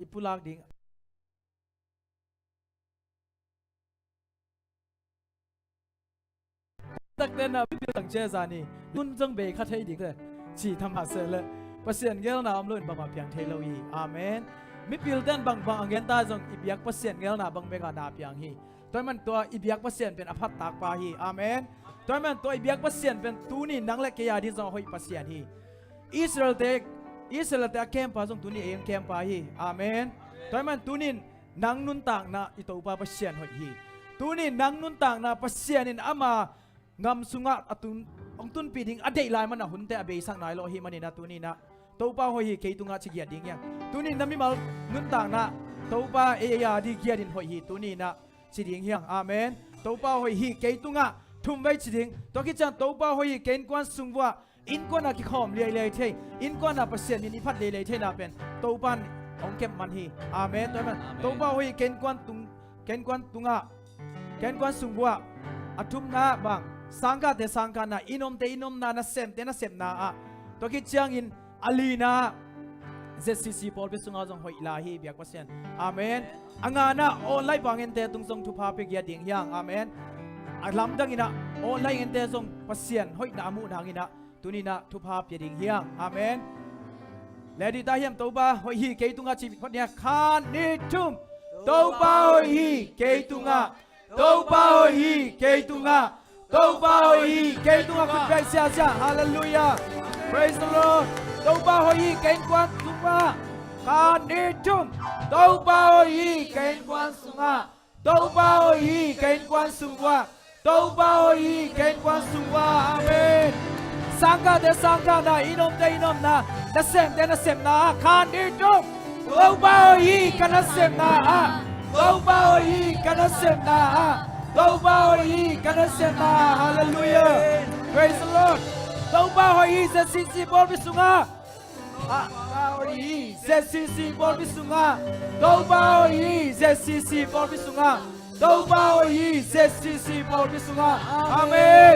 ipulag dingตักเต้นนะพี่ตั้งเจสานี่ลุ่นจังเบคาเทดิกเลยชีทำหาเสเลยภาษาเงลนาอมลุ่นบางมาเพียงเทโลอีอาเมนมิพิลเต้นบางอังเกนตาจงอิบยักภาษาเงลนาบางเบกาดาเพียงฮีตัวมันตัวอิบยักภาษาเป็นอภัตตากปาฮีอาเมนตัวมันตัวอิบยักภาษาเป็นตูนี่นังเล็กยาที่จะหอยภาษาฮีอิสราเอลเตะเข้มปาจงตูนี่เองเข้มปาฮีอาเมนตัวมันตูนี่นังนุนต่างนะอิตัวปาภาษาหอยฮีตูนี่นังนุนต่างนะภาษานี่อามางำสุงะอตุนองตุนปีดิ้งอเดย์ลายมันนะหุ่นแต่อเบยสังนายโลหิมันนี่นะตัวนี้นะตัวป้าหอยเกยตุงะชิเกียดิ้งยังตัวนี้น้ำมิมานุนต่างนะตัวป้าเอียดีเกียดินหอยตัวนี้นะชิดิ้งยังอาเมนตัวป้าหอยเกยตุงะทุ่มไว้ชิดิ้งตัวกิจจันตัวป้าหอยเกยกวนสุงว่าอินกวนนักข่อมเลี้ยเทอินกวนนักเปอร์เซ็นต์นิพัดเลี้ยเทน่ะเป็นตัวป้าองเก็บมันฮีอาเมนตัวมันตัวป้าหอยเกยกวนตุงะเกยกวนสุงว่าอัตุมนะบางสังกัดเดสังกัดนะอินอมเตอินอมนานะเซมเตนะเซมนาอะตัวคิดจังอินอาลีนาเจสซีพอลเปสุงอาจงหอยลาฮีเบียกว่าเซนอาเมนอังานะออนไลน์บางเงินเตตุงทรงทุพาเปียดิ่งยังอาเมนอัลลัมดังอินะออนไลน์เงินเตทรงพัศยันหอยนามูดังอินะตุนีนะทุพาเปียดิ่งยังอาเมนและดิตาเฮียมตัวบ้าหอยฮีเกยตุงอาชีวิตคนเนี้ยคานนิทุมตัวบ้าหอยฮีเกยตุงอาตัวบ้าหอยฮีเกยตุงอาตัวบ้าหอยฮีเกยตุงอาคุณพระเจ้าฮาเลลูยา praise the Lord ตัวบ้าหอยฮีเกยกวนตุงอาคานนิทุมตัวบ้าหอยฮีเกยกวนสุงอาตัวบ้าหอยฮีเกยกวนสุงวาตัวบ้าหอยฮีเกยกวนสุงวาอาเมนสังกัดเดสังกัดนะอินอมเตอินอมนะนะเซมเตนะเซมนะคานนิทุมตัวบ้าหอยฮีกันนะเซมนะตัวบ้าหอยฮีกันนะเซมนะตัวบ้าหอยฮีกันนะเซมนะฮาเลลูยา praise the Lord ตัวบ้าหอยฮีเซซิซิบอลบิสุงาบ้าหอยฮีเซซิซิบอลบิสุงาตัวบ้าหอยฮีเซซิซิบอลบิสุงาตัวบ้าหอยฮีเซซิซิบอลบิสุงาอาเมน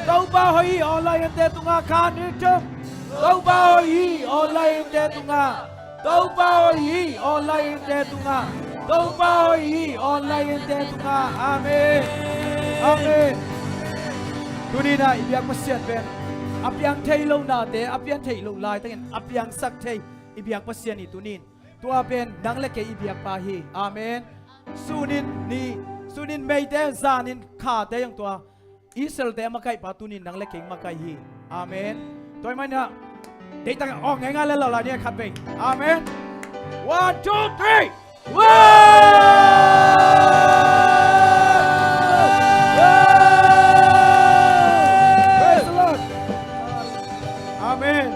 ตัวบ้าหอยฮีออนไลน์เตตุงาคานิทุมตัวบ้าหอยฮีออนไลน์เตตุงาตัวบ้าหอยฮีออนไลน์เตตุงาตัวบ้าหอยฮีออนไลน์เตตุงาอาเมนอาเมนทุนีนะอิบยังมัสยิดเป็นอับยังเทโลนาเตอับยังเทโลลายตั้งอับยังสักเทอิบยังมัสยิดนี่ตุนินตัวเป็นดังเล็กอิบยังปาฮีอาเมนสุนินนี่สุนินไม่เตซานินขาเตยังตัวอิสราเอลเตมาไกปาตุนินดังเล็กมาไกฮีอาเมนตัวมันนะเด็กตั้งออกง่ายๆแล้วล่ะเนี่ยขัดไปอาเมน one two three ว้าวอาเมน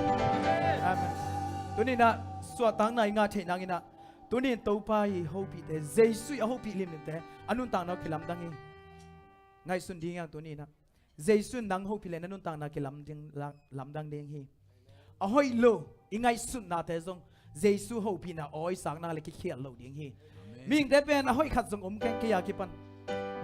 ตัวนี้นะสวดตั้งในงานเทนังอินะตัวนี้ตัวไปฮูปีเตเจสุยฮูปีลิมเตอนุนต่างนักกิลำดังไงสุนดีงานตัวนี้นะเจสุนดังฮูปีเลนอนุนต่างนักกิลำดังลำดังเดียงฮีอะฮอยโลอิงไงสุนนาเตจงเจสุฮูปีนะอ้อยสังนาเล็กเขียนโลเดียงฮีมิงเตเป็นอะฮอยขัดจงอมแกงกิยากิปัน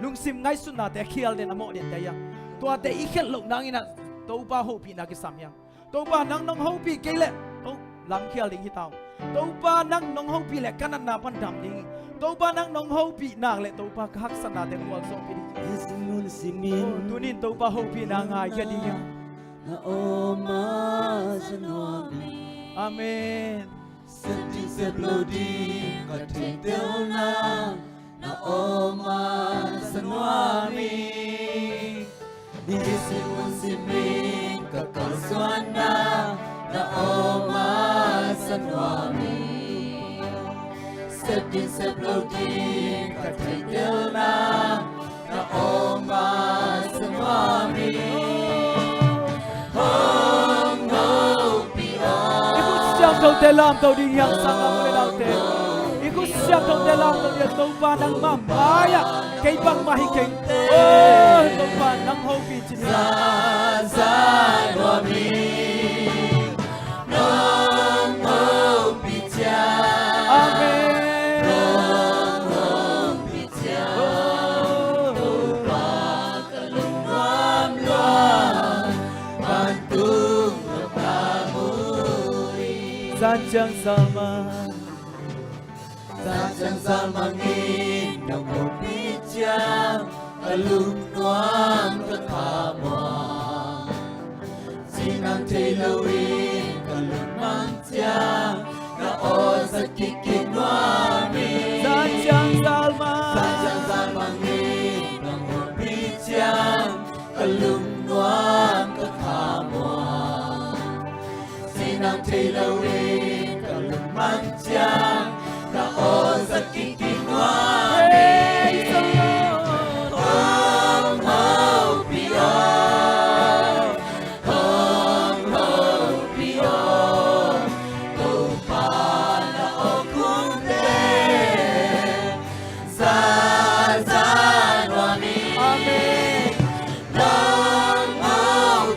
ลุงซิมไงสุนนาเตเขียนเดนอโมเดนเตยังตัวเตอีเขียนโลนังอินะตัวป้าฮูปีนักกิสามยังตัวป้านังน้องฮูปีเกลเลตัวลำเขียนลิงฮิตาวตัวป้านังน้องฮูปีเล็กกันนันนาพันดำดิงตัวป้านังน้องฮูปีนางเล็กตัวป้าฮักสนาเดนวัลโซปีดิตัวนี้ตัวป้าฮูปีนางายดิยังna oma sanwami Amen Senti seblodi kateteona na oma sanwami Nisi musimin kakaswana na oma sanwami Senti seblodi kateteona na oma sanwami Siap kau dalam kau di yang sangat boleh laute. Ikut siap kau dalam kau dia tau pandang mamaya, kay bang mahiking. Oh, tau pandang hobi cini. Sanwami, nong hobi cia. Amen. Nong hobi cia. Lupa kalung luam luam, bantung Sanjang sama chẳng gian mangin nong opichang alung nuang kakhamwa sinang tailorin kalung mangchang na o sa kikinwami Sanjang Salma Sanjang Salmangin nong opichang alung nuang kakhamwa sinang tailorin kalung mangchang na o sa kikinwami Praise the Lord Hong Ho Pio Hong Ho Pio Tu pa na o kunde Sa Zanwami Amen Hong Ho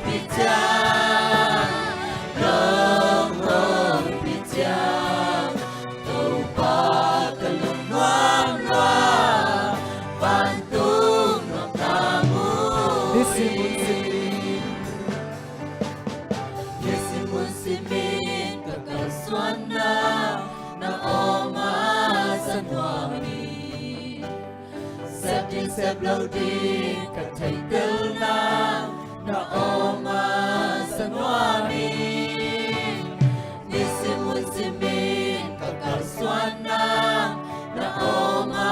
Pia Hong Ho Pia Tu pa kalung nuang nuang Pantung ng tamu Disimun-simin Yesimun-simin Kakaswana Na oma sanwami Septin seblodi Kataitel na Na oma sanwami Yesimun-simin Kakaswana Na oma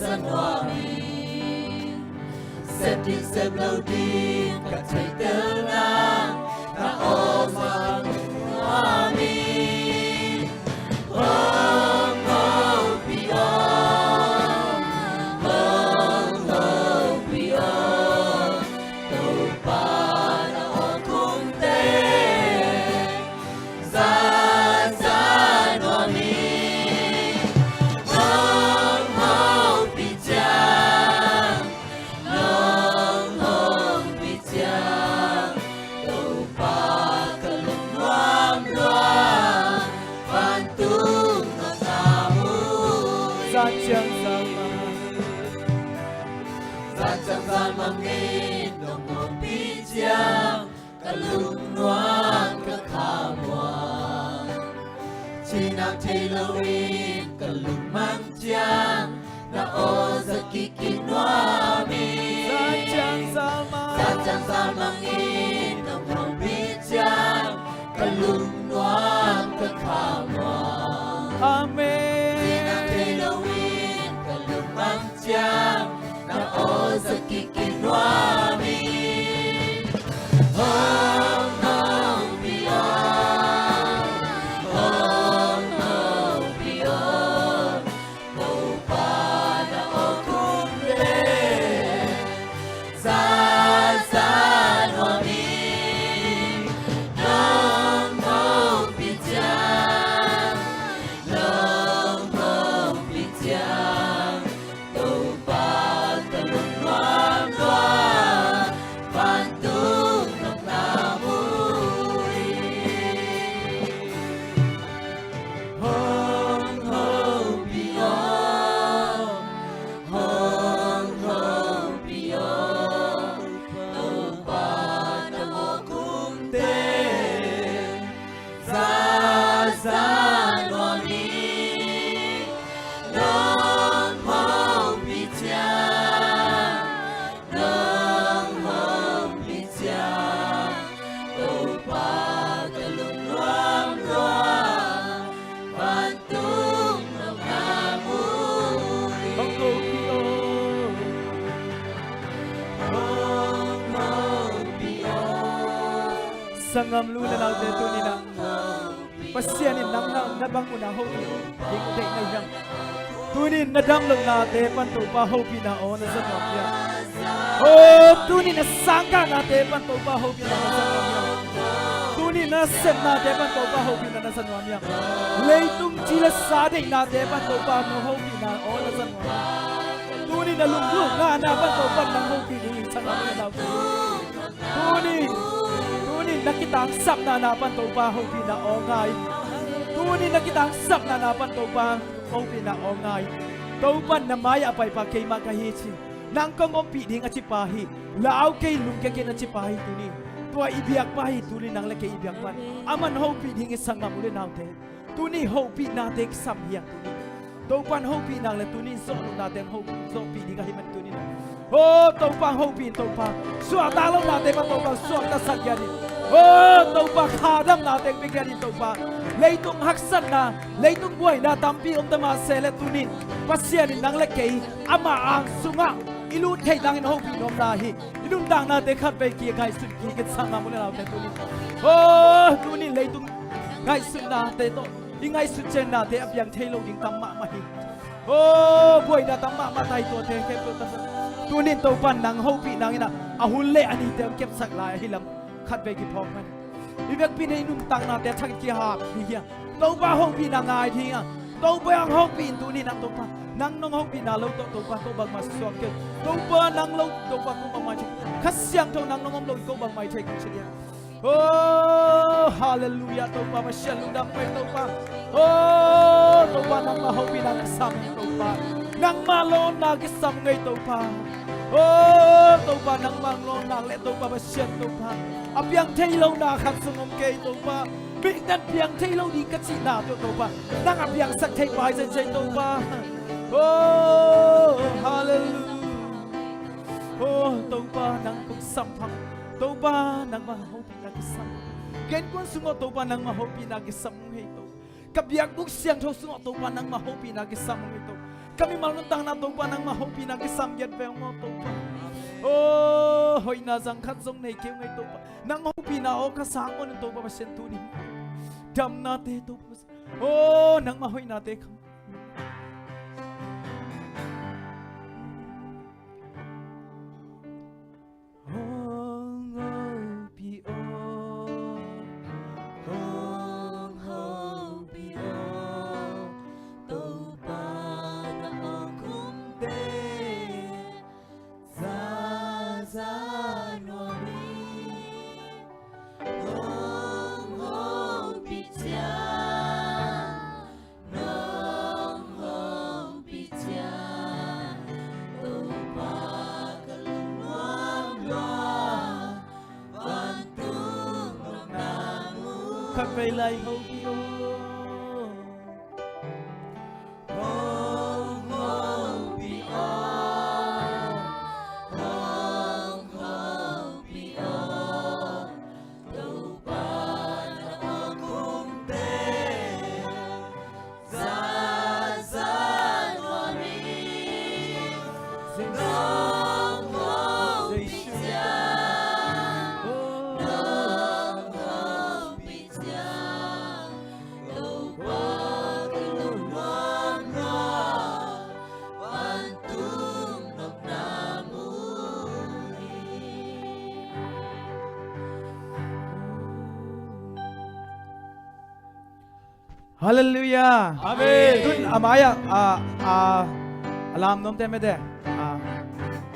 sanwami Septin seblodi Kataitel na Na oma sanwami Hong Ho Pio Hong Ho Pio Tu pa na o kunte Sa Zanwami Hong Ho Pijang Hong Ho Pijang Tu pa kalung nuam nuam Pantung ng amoy Sanjang Salma Sanjang Salmangin nong opichang Kalung nuang kakhamwa Chinang tailorin kalung mangchang Na o sa kikinwami Sanjang Salma Sanjang Salmangin nong opichang Kalung nuang kakhamwa Amen Sinang tailorin kalung mangchang Na o sa kikinwami Hong Ho Pio Hong Ho Pio Tu pa na o kunde Sa Zanwami Hong Ho Pijang Hong Ho Pijang Tu pa kalung nuam nuam Pantung ng namoy Hong Ho Pio Hong Ho Pio Tu pa na o kunde Sa Zanwami Hong Ho Pijang Hong Ho Pijang Tu pa kalung nuam nuam Pantung ng amoy Hong Ho Pio Hong Ho Pio Sangam lu na nau te tu ni na Pasianin nang nabang una ho pi Ding ding na yang Tu ni nadang lung na te pan tu pa ho pi na o na sa ngam ya Oh tu ni na sangka na te pan tu pa ho pi na sa ngam ya Tu ni na sem na te pan tu pa ho pi na sa ngam ya Leitung chila sa ding na te pan tu pa no ho pi na o na sa ngam Tu ni na lung lung na pan tu pa na ho pi ni sa ngam na Tu ni nakitang sap na napan to pa ho pi na ongay Tu ni nakitang sap na napan to pa ho pi na ongay To pan na maya apay pa kay makahichi Nang kong pi ding achipahi Lao kay lung kay achipahi tu ni Tua ibiyak pahi tu ni nang laki ibiyak pan Aman ho pi ding isang ngamuli naute Tu ni ho pi na tek sam hiyak tu ni tàu pan hậu pi nàng le tunin so lu na tem hậu so pi đi cái himan tunin oh tàu pan hậu pi tàu pan suat ta lu na tem tàu pan suat ta sak ya đi oh tàu pan kha dam na tem pi ya đi tàu pan lấy tung hắc sân na lấy tung buổi na tam pi ông ta ma se le tunin pasien ni nang le kei ama ang sunga ilu thei dang in hậu pi nom na hi ilun dang na te khat pe ki kai sun ki ke sang na mu le na te tunin oh tunin lấy tung ngay sun na te to ngay sun chen na te apyang thei lo ding tam ma ma hi oh boy na tam ma ma tai to te ke to ta tunin to pan nang ho pi nang ina a hun le ani te kep sak lai hi lam khat ve ki phok man i vek pi nei num tang na te thak ki ha hi hi to ba ho pi na ngai thi a to ba ho pi tunin na to pa nang nong ho pi na lo to pa ko bang ma so ke to pa nang lo to pa ko bang ma thi khas siang to nang nong lo ko bang mai thai ko chia oh hallelujah to pa ma shalu dam pe to pa oh to pa nang ma ho pi nang sam to pa nang ma lo na ki sam ngai to pa oh to pa nang mang lo nang le to pa ma shen to pa apyang thei lo na khat sungom ke to pa big nan piang thei lo di ka chi na to pa nang apyang sak thei pai zen chen to pa oh hallelujah oh to pa nang kum sam phang to pa nang ma ho pi nang ki sam ken kon sungo to pa nang ma ho pi nang ki sam hei to kabiak buk siang tho sungo to pa nang ma ho pi nang ki sam hei to kami malun tang na to pa nang ma ho pi nang ki sam yet ve ngo to pa oh hoi na jang khat jong nei keu ngai to pa nang ho pi na o ka sang on to pa sen tu ni dam na te to oh nang ma hoi na te kham khát về lại hậu pi Hallelujah. Amen. Tun amaya alam nom te me de.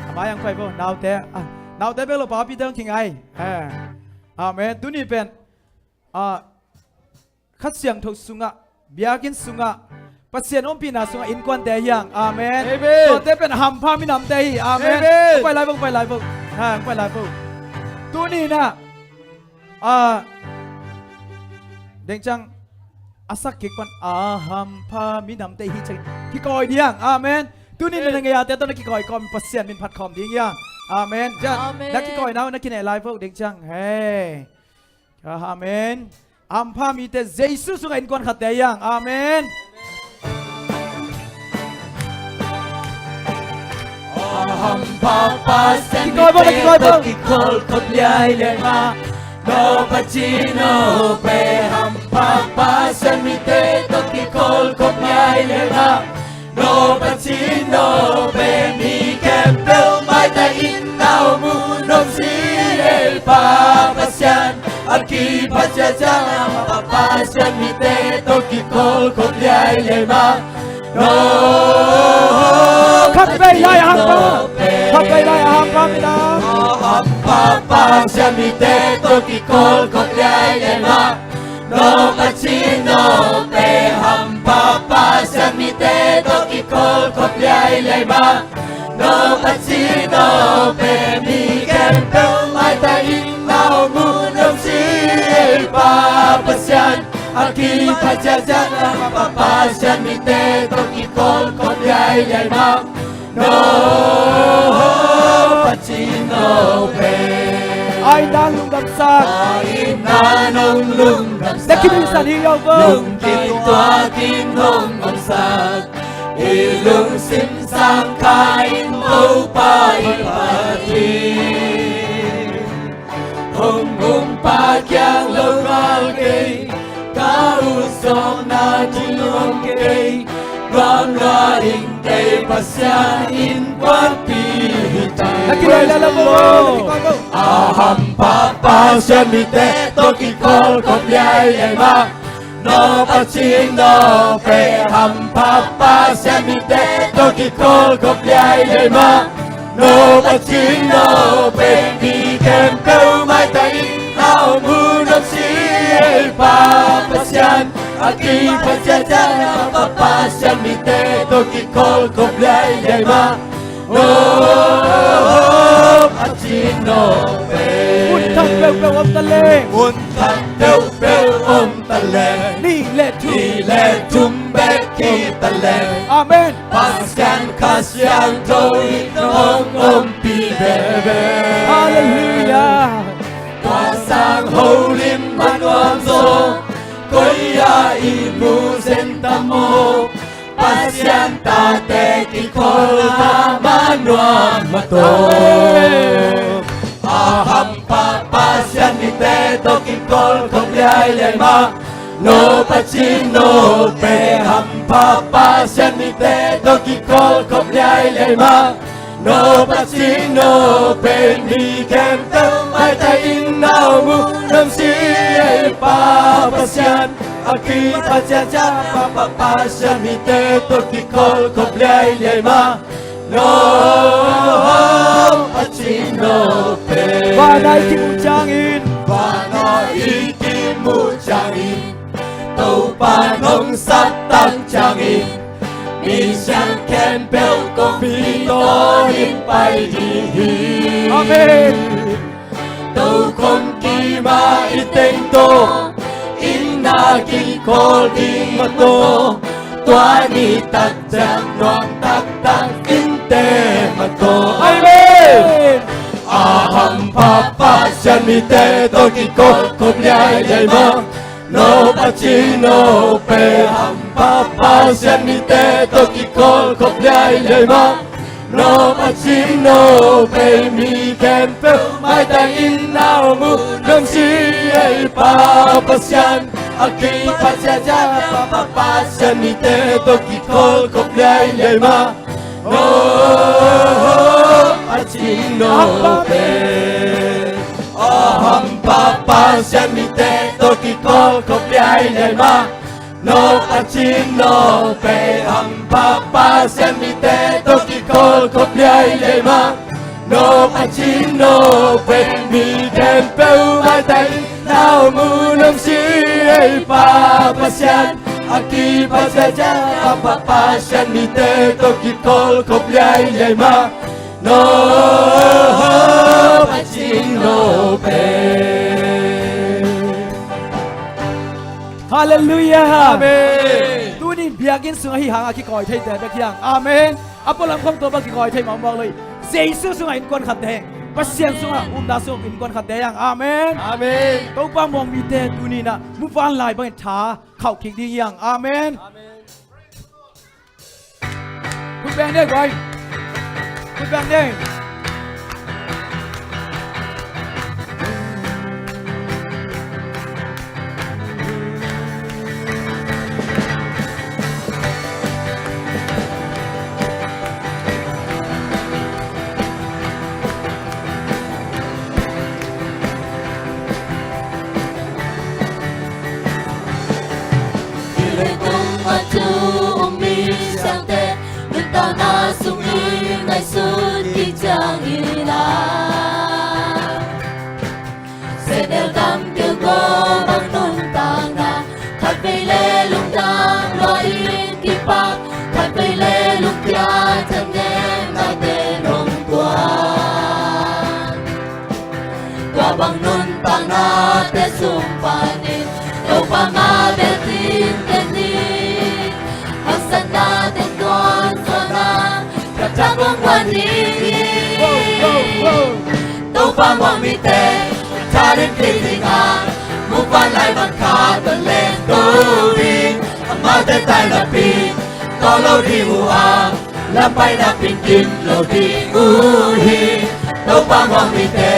Amaya ang bo now te belo pa pi dang king ai. Amen. Tuni pen khat siang tho sunga biakin sunga pasien om pi na sunga in kwan te yang. Amen. Amen. To te pen ham pha mi nam te hi. Amen. Amen. Pai lai bo. Pai lai bo. Tuni na deng chang asak kikpan aham pa minam te hi chang kikoi diang amen tunin na ngaya te to na kikoi kom pasien min phat khom ding yang amen jan Amen. na kikoi now na kinai live ding chang hey amen am pa mi te jesus sunga in kon khat te yang amen aham papa sen kikoi bo kikol kop liai le ma no pachino pe ham papa sen mi te to kikol kop liai le ma no pachino pe mi kempel mai ta in now mu no si el papa sen aki pacha jang papa sen mi te to kikol kop liai le ma no khat ve lai ham pa mi na papa siami te toki kol koklai lema no pachino pe ham papa siami te toki kol koklai lema no pachino pe mi kempel mai ta in now mu no si el papa sian Aki pajajan papasyan mite tokikol kolyay ma no pachino pe ai đang lung đập sang ai na nong lung đập để khi mình sẵn hiểu vâng lung kim toa kim hồng ông sạc y lung sim sang khai mâu pa y pa thi hồng hồng pa kyang lâu ngal kê cao song na chung hồng kê Ram la in te pasya in kwapi để khi lời là vâng Aham papa shamite toki kol kopyai ema No pachin no pe ham papa shamite toki kol kopyai ema No pachin no pe di kem kau mai tai Hao mu nam si pa pasyan Aki pajajan papa shamite toki kol kopyai ema No pacino pe một thằng bèo bèo âm ta lê un thang bèo bèo ôm ta lệ đi lệ thu đi lệ tum bé ki ta lệ amen paskan kasyang toi ôm pi bè bè hallelujah qua sang hậu lim man oam zo koi ya ibu sen tamo pasyan ta te ki kol ta man oam mato Aham papa sian ni te toki kol kopyai lei ma No pachino pe ham papa sian ni te toki kol kopyai lei ma No pachino pe mi kem tau mai ta in nao mu nam si ei papa sian Aki pajaja papa sian ni te toki kol kopyai lei ma No pachino pe và này thì một trang in và nói ý kim mu trang in tàu pa nông sát tăng trang in mi sang ken bel có phi to in bay đi amen tàu không kỳ mà ít tên to in na ki call đi mà to toa ni tắc trang non tắc tắc in te mà to amen Aham papa shamite toki kol kopyai lei ma No pachino pe ham papa shamite toki kol kopyai lei ma No pachino pe mi ken pe mai ta in nao mu nam si ei papa sian Aki pajaja papa shamite toki kol kopyai lei ma No pachino pe Aham papa shamite toki kol kopyai lei ma No pachino pe ham papa shamite toki kol kopyai lei ma No pachino pe mi kem peu mai tai Nao mu nam si ei papa sian Aki pajaja papa shamite toki kol kopyai lei ma No pachino pe hallelujah Amen tu ni biagin sungai hi hanga ki koi thei te be khiang amen apolam khom to ba ki koi thei mong bang loi jesu sungai in kon khat de pasien sunga da sung in kon khat de yang amen Amen to pa mong mi te tu ni na mu fan lai bang tha khau ki ding yang amenคุณแบงได้ก่อนคุณแบงได้bằng nun tang na te sum panin tàu pa ma bertin tenin Hasana ten tuan sona Katakong wani Tâu pa mong mi te Ta đến khi thì ngà Mũ quan lại bằng khá tuần lên tô đi Mà tên tay là pi Có lâu đi mù à Làm bay đã bình kim lâu đi u hi Tâu pa mong mi te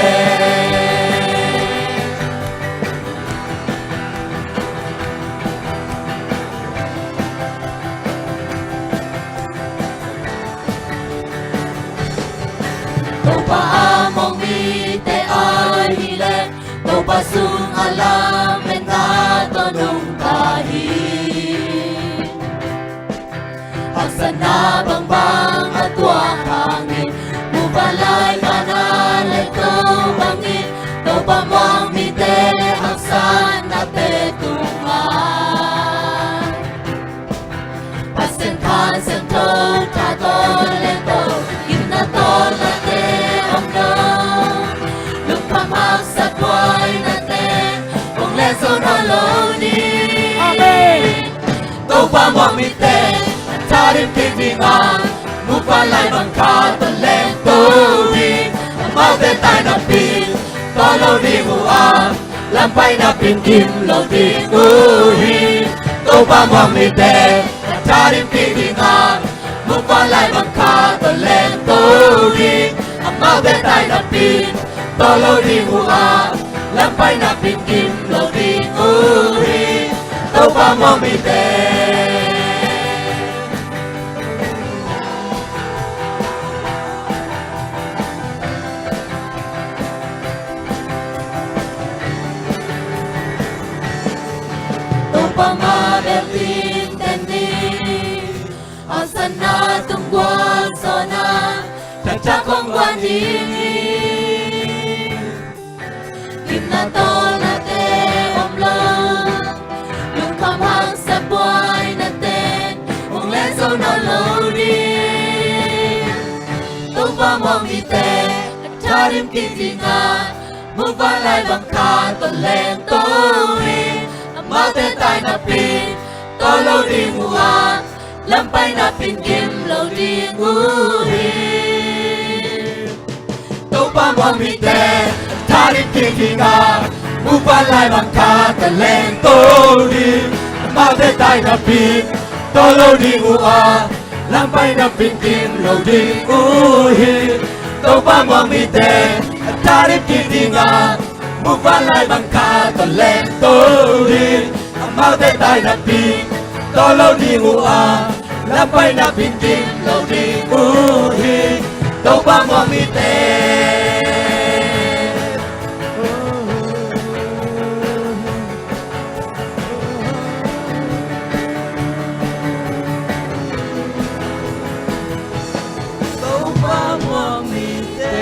Tâu pa mong mi te ai hi le Tâu pa sung alam men na to nung tahi Haksana bang bang at tuang hangin Mubalay mana le to bangin Tâu pa mong mi te haksana te tungan Pasen kan sen to ta to le to Kim na to la te om no Lung pamak sa tuay na ten Kung leso no lo ni Amen. Tâu pa mong mi te Ta rin kinh vi ngang Mũ pa lại bằng khá tuần lên tô đi Mau tên tay na pin Có lâu đi mù à Làm bay na pin kim lâu đi u hi Tâu pa mong mi te Ta rin kinh vi ngang Mũ pa lại bằng khá tuần lên tô đi Mau tên tay na pin Có lâu đi mù à Làm bay na pin kim lâu đi u hi Tâu pa mong mi te Pama bertin tenin Asana tungguan sona Cacakong wani Kimna tola te omlo Yung kamang sa buhay natin Kung leso no lodi Tupa mong ite Charim kitingan Mubalay bang katon lento Mau tên tay na pin Có lâu đi mù à Lâm bay na pin kim lâu đi ngu hi Tâu pa mong mi te Ta đi kinh thì ngà Mũ pa lại bằng khá tên lên tô đi Mau tên tay na pin Có lâu đi mù à Lâm bay na pin kim lâu đi ngu hi Tâu pa mong mi te Ta đi kinh thì ngà Mũ pa lại bằng khá tên lên tô đi Mau tên tay na pin Có lâu đi mù à Làm bay na pin kim lâu đi u hi Tâu pa mong mi te Tâu pa mong mi te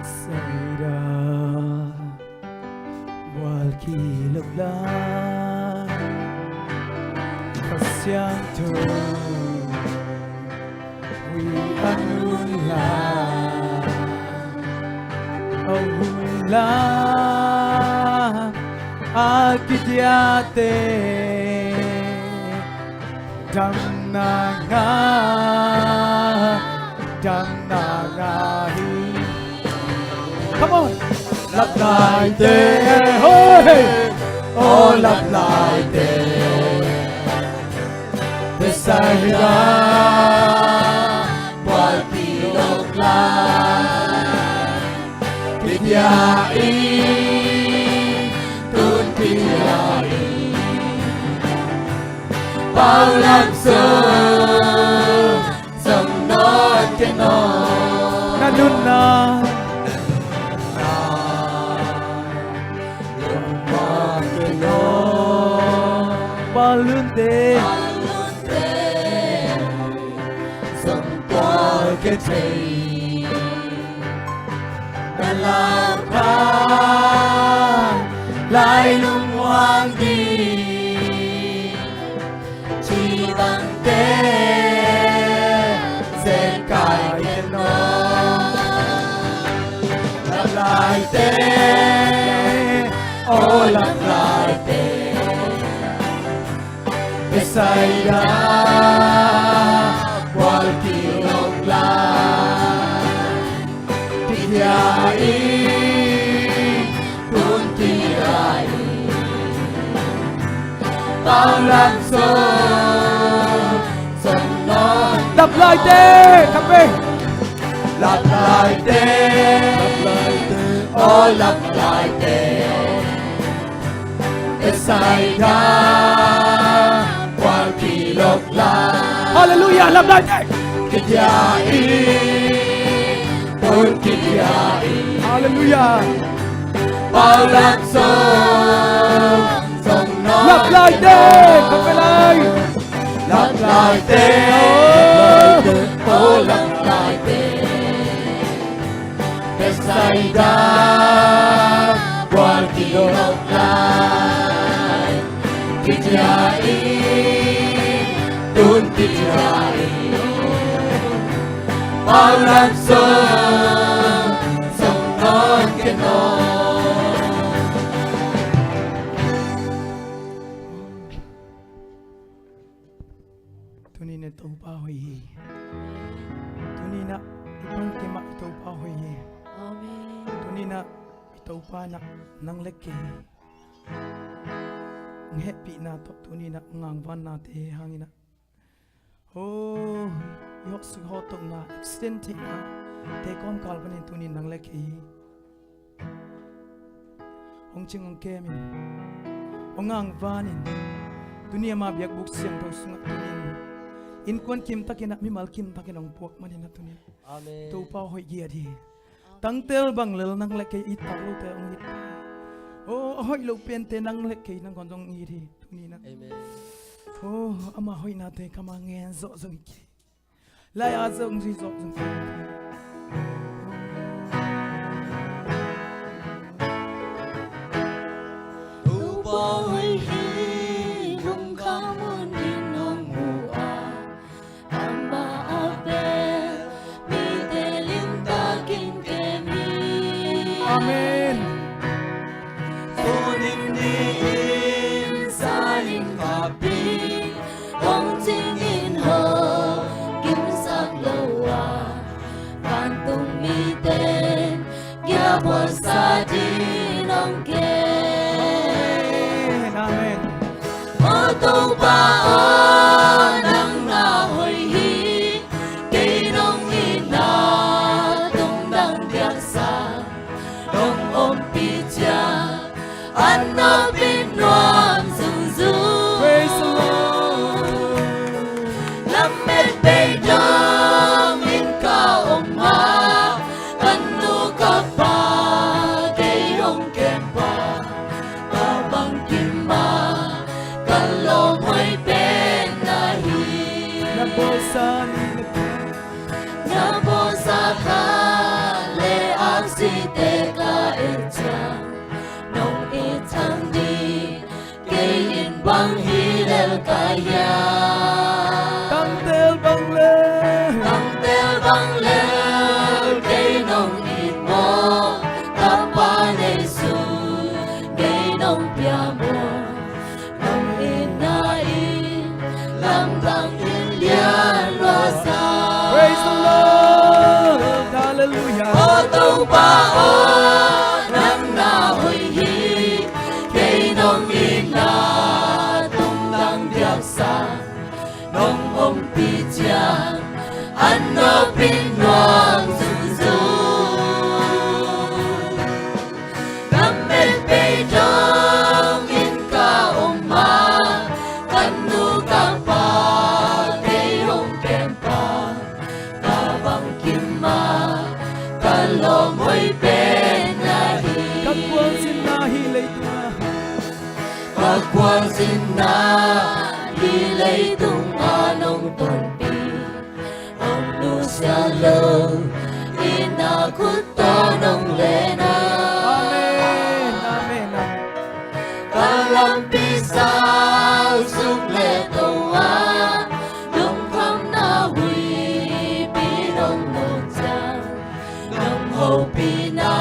Saida walki lagla Kasyang to We anula Ahula Akidyate Damnaga Damnagahi Come on! Lặp lại tê hey! Oh lặp lại tê Tê sai ra Buat hidup lah Pidyai Tun pidyai Bao langsung Semnot kenal Nanuna Balunde Semua kecil Dalam kan Lai lung wang di Chỉ bằng tên lại tê ô lặp lại tê Bethsaida cualquier lugar Tirai Tun tirai Bao làm Dòng non Lặp lại tê cặp bê lặp lại tê ô lặp lại tê Bethsaida cualquier lugar Hallelujah lặp lại tê Kidyai Tun kidyai Hallelujah bao làm dòng non lặp lại tê cặp bê lại lặp lại tê ô lặp lại tê Bethsaida cualquier lugar Kidyai Tun kidyai bao làm dòng non cái non Tuni na tau pa hoi Tuni na ipang kima itau pa hoi Tuni na itau pa na nang leke Ang happy na to tuni na ngang van na te hangina Oh yok su hotong na accident na te kom kal panin tuni nang leke Ong ching ong kemin Ong ngang vanin Dunia ma biak buk siang tau sungat tunin In kuan kim takina mi mal kim takin ong puak manin na tunin Amen tu pau hoi gia di tang tel bang lel nang lek ke ita lu te ong hit oh hoi lu pen te nang lek ke nang kon dong i di tunin na Amen oh ama hoi na te kama ngen zo zong ki la ya zong zi zo zong ki tu bao hoi hi rung kham mun in nong hua amba ape mi te lim ta kin ke mi amen tu nim ni in sa in ka pi ong ching in ho kim sak lo wa pan tung mi ten kya bo sa di nong ke amen tô ba o nang na hoi hi cây nong hi na tung đăng điạc sa nong ôm pi cha an na bin noam dung dung praise the Lord lam met bay dong in ka om ma kan nu ka pa cây hong kem pa ka bang kim ma kalom hoy ben na hi na bosa ni na bo sa ka le ak si te ka e cha nong e thang di ke in bang hi lel ka ya tang tel bang le tang tel bang le ke nong in mo ka pa ne su ke nong pia mo nong in na in lam bang in lian lo sa praise the Lord hallelujah ô tô ba ô nang na hoi hi ke nong in na tung dang điạc sa nong om pi cha an no pin noam dung dung nam men pe dong in ka om ma kan nu ka pa ke hong kem pa ka bang kim ma ka lom hoi ben na hi các quân xin na hi lấy tua các quan xin na đi lấy tung anong ton pi ông nu sa lơ ina khut to nong le na amen amen amen ka lam pi sao sung le to wa dung kham na hui pi nong no cha nong ho pi na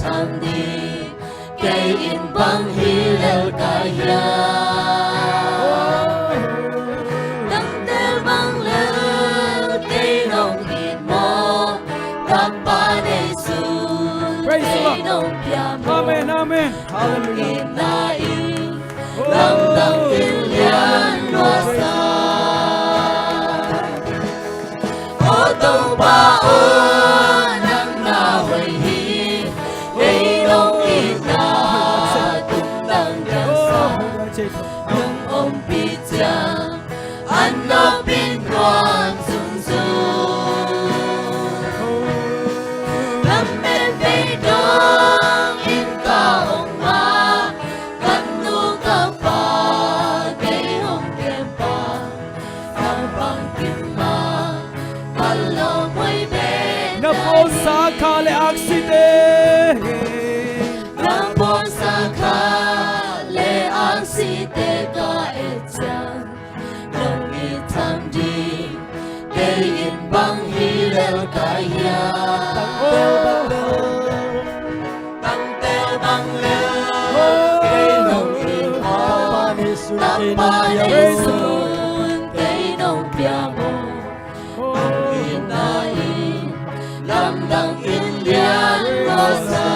tham đi cây in băng hi lel kaya đăng tê băng lel cây nông in mo đắp ba đầy su cây nông pia mo Amen, amen. Hallelujah. in na in lam đăng in lian loa sa ô tô ba ô nắng na hồi hi cây nông in na tung đăng giang sa nhưng ông bị cha anh nó bên quan sung sung lâm bên về đông in cả ông ma cắn nu cả ba cây hồng kem ba thang bằng kim ma cắn lo môi bên Napo sa kale aksite. Napo sa kale aksite ka etchan nong itam di kay in bang hilel kaya bang tel bang lel kay nong itam tapa yesun kay nong piamo inain lamdang indian losa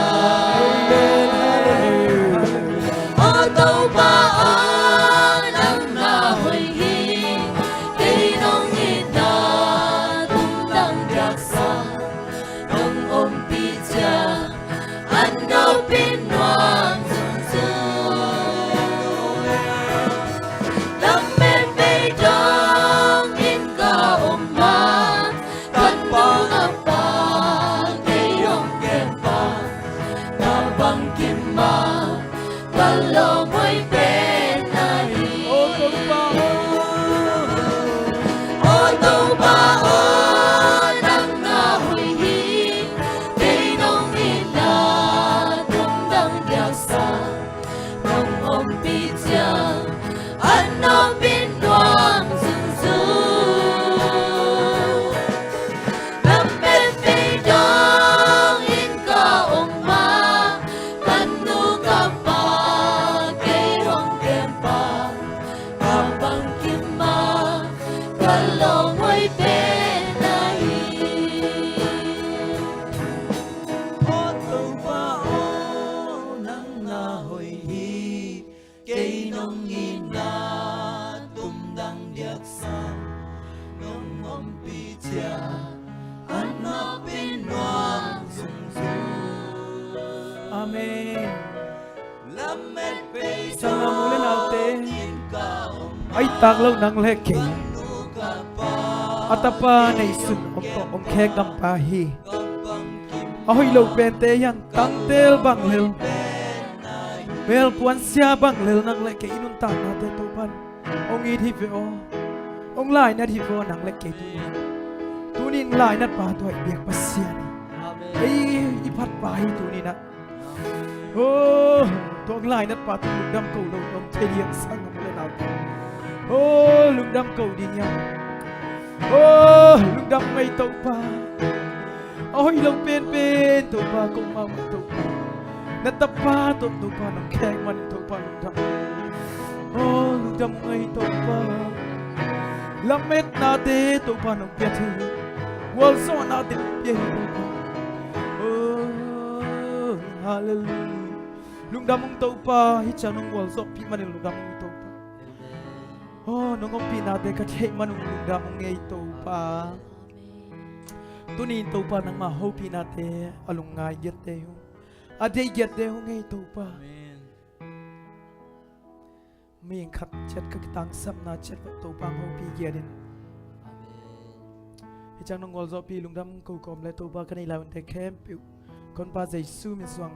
ô tô ba ô nắng na hồi hi cây nông in na tung đăng giặc sa nông ôm pi cha anh đâu pin noan sung sung lâm bên về đông in cả ôm ma cắn bao ngập ba cây hồng kem ba ta bằng kim ma cắn lo môi bên này ô tô ba ô nắng na hồi hi cây nông in na tung đăng giặc sa nông ôm pi cha anh nó bên đoan sung sung lâm bên về đông in cả ông ma cắn nu cả ba cây hồng kem ba ta bằng kim ma cắn lo môi bên này ô tô ba ô nắng na hồi hi cây nông in na tung đăng giặc sa nông ôm pi cha anh nó bên noan sung sung Amen. lâm mệt về Sang na muli naute. in cả ông Ay taglaw ng leke. nu cả ba Atapa na isun om kek ang pahi. bằng kim Ahoy lo pente yang tangtel banglil. Mel puan siya banglil ng leke inuntang natin tupan. Ong idhiveo. Ong lai na dhiveo ng leke tunin. Tunin lai na pa to ay biyak pasya ni. Ay ipat pahi tunin na. Oh, to ang lai na pa to lugdam ko lo om tediyang sang ang lenaw. Oh, lugdam ko din yan. Oh, lugdam ngay to pa. Ahoy lang pen to pa kung mama to pa. Natapa to pa ng keng man to pa lugdam. Oh, lugdam ngay to pa. Lamit natin to pa ng piyati. Walso natin piyati to pa. Oh, hallelujah. Lugdam mong to pa. Hitsa nung walso pi man yung lugdam mong to pa. Oh, nung natin katay man yung lugdam mong ngay to pa. Tunin to pa ng mahopi natin alung nga yete yung aday yete yung ngay to pa may kat chat kakitang sam na chat to pa ang hopi yedin hichang nung walzo pi lungdam ko kom le to pa kanila unte camp kon pa zay su mi swang